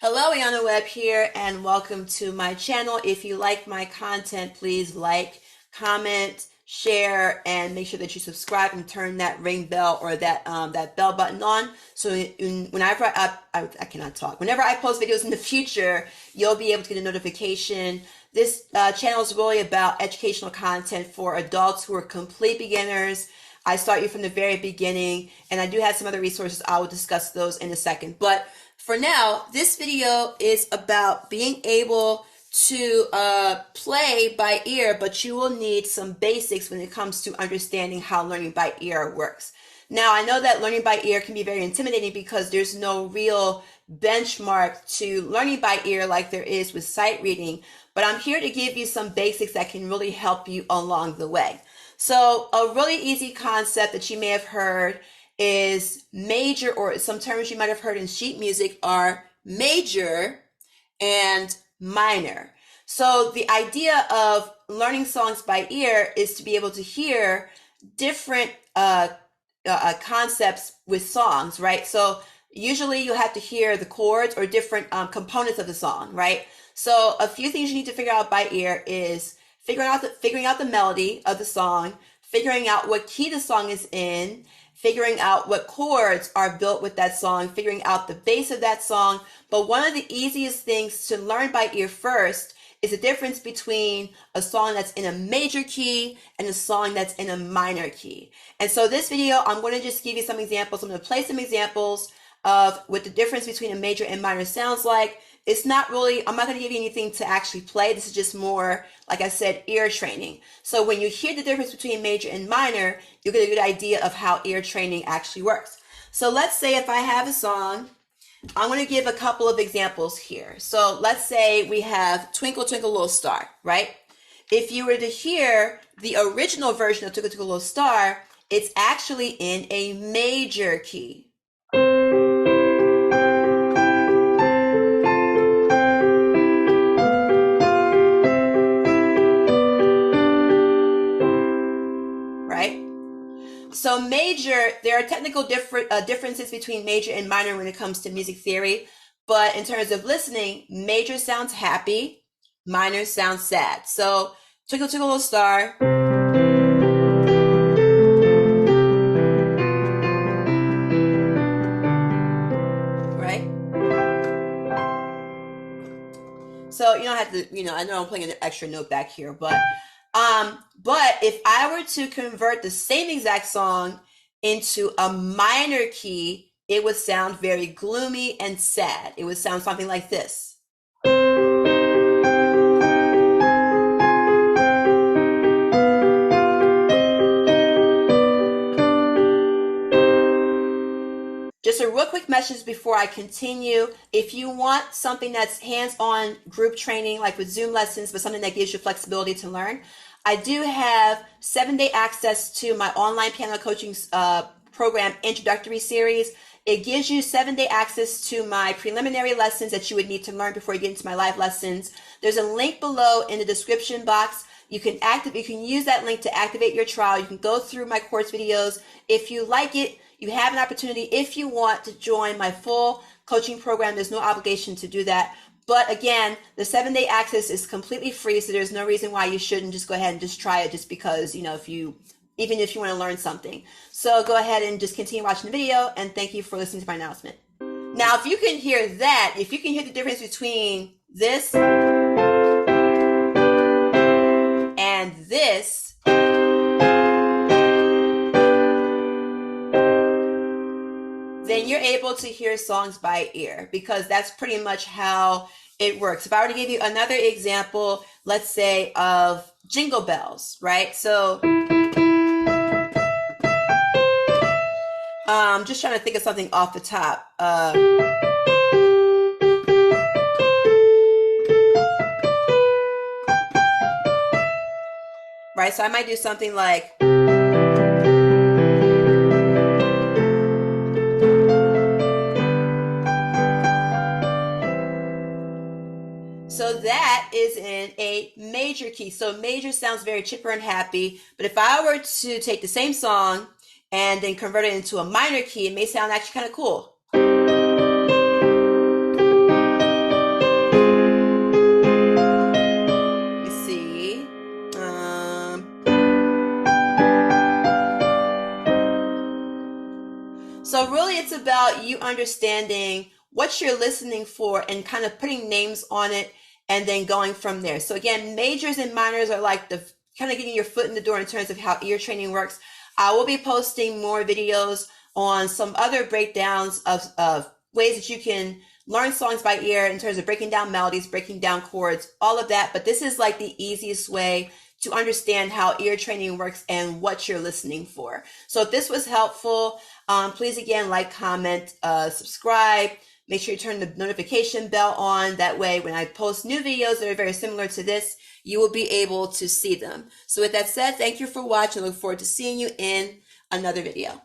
Hello, Ayana Webb here, and welcome to my channel. If you like my content, please like, comment, share, and make sure that you subscribe and turn that ring bell or that bell button on. So whenever I cannot talk. Whenever I post videos in the future, you'll be able to get a notification. This channel is really about educational content for adults who are complete beginners. I start you from the very beginning, and I do have some other resources. I will discuss those in a second. But for now, this video is about being able to play by ear, but you will need some basics when it comes to understanding how learning by ear works. Now, I know that learning by ear can be very intimidating because there's no real benchmark to learning by ear like there is with sight reading, but I'm here to give you some basics that can really help you along the way. So a really easy concept that you may have heard is major, or some terms you might have heard in sheet music are major and minor. So the idea of learning songs by ear is to be able to hear different concepts with songs, right? So usually you have to hear the chords or different components of the song, right? So a few things you need to figure out by ear is figuring out the melody of the song, figuring out what key the song is in, figuring out what chords are built with that song, figuring out the bass of that song. But one of the easiest things to learn by ear first is the difference between a song that's in a major key and a song that's in a minor key. And so this video, I'm going to just give you some examples. I'm going to play some examples of what the difference between a major and minor sounds like. It's not really, I'm not going to give you anything to actually play. This is just more, like I said, ear training. So when you hear the difference between major and minor, you'll get a good idea of how ear training actually works. So let's say if I have a song, I'm going to give a couple of examples here. So let's say we have Twinkle Twinkle Little Star, right? If you were to hear the original version of Twinkle Twinkle Little Star, it's actually in a major key. So major, there are technical differences between major and minor when it comes to music theory, but in terms of listening, major sounds happy, minor sounds sad. So Twinkle Twinkle Little Star. Right? So you don't have to, I know I'm playing an extra note back here, but if I were to convert the same exact song into a minor key, it would sound very gloomy and sad. It would sound something like this. Just a real quick message before I continue. If you want something that's hands-on group training, like with Zoom lessons, but something that gives you flexibility to learn, I do have 7-day access to my online piano coaching program introductory series. It gives you 7-day access to my preliminary lessons that you would need to learn before you get into my live lessons. There's a link below in the description box. You can use that link to activate your trial. You can go through my course videos. If you like it, you have an opportunity, if you want, to join my full coaching program. There's no obligation to do that. But again, the 7-day access is completely free, so there's no reason why you shouldn't just go ahead and just try it just because, even if you want to learn something. So go ahead and just continue watching the video, and thank you for listening to my announcement. Now, if you can hear that, if you can hear the difference between this and this, then you're able to hear songs by ear, because that's pretty much how it works. If I were to give you another example, let's say of Jingle Bells, right? So I'm just trying to think of something off the top. Right, so I might do something like, so that is in a major key. So major sounds very chipper and happy. But if I were to take the same song and then convert it into a minor key, it may sound actually kind of cool. you understanding what you're listening for and kind of putting names on it and then going from there. So again, majors and minors are like the kind of getting your foot in the door in terms of how ear training works. I will be posting more videos on some other breakdowns of ways that you can learn songs by ear in terms of breaking down melodies, breaking down chords, all of that. But this is like the easiest way to understand how ear training works and what you're listening for. So if this was helpful, please again, like, comment, subscribe. Make sure you turn the notification bell on. That way, when I post new videos that are very similar to this, you will be able to see them. So with that said, thank you for watching. I look forward to seeing you in another video.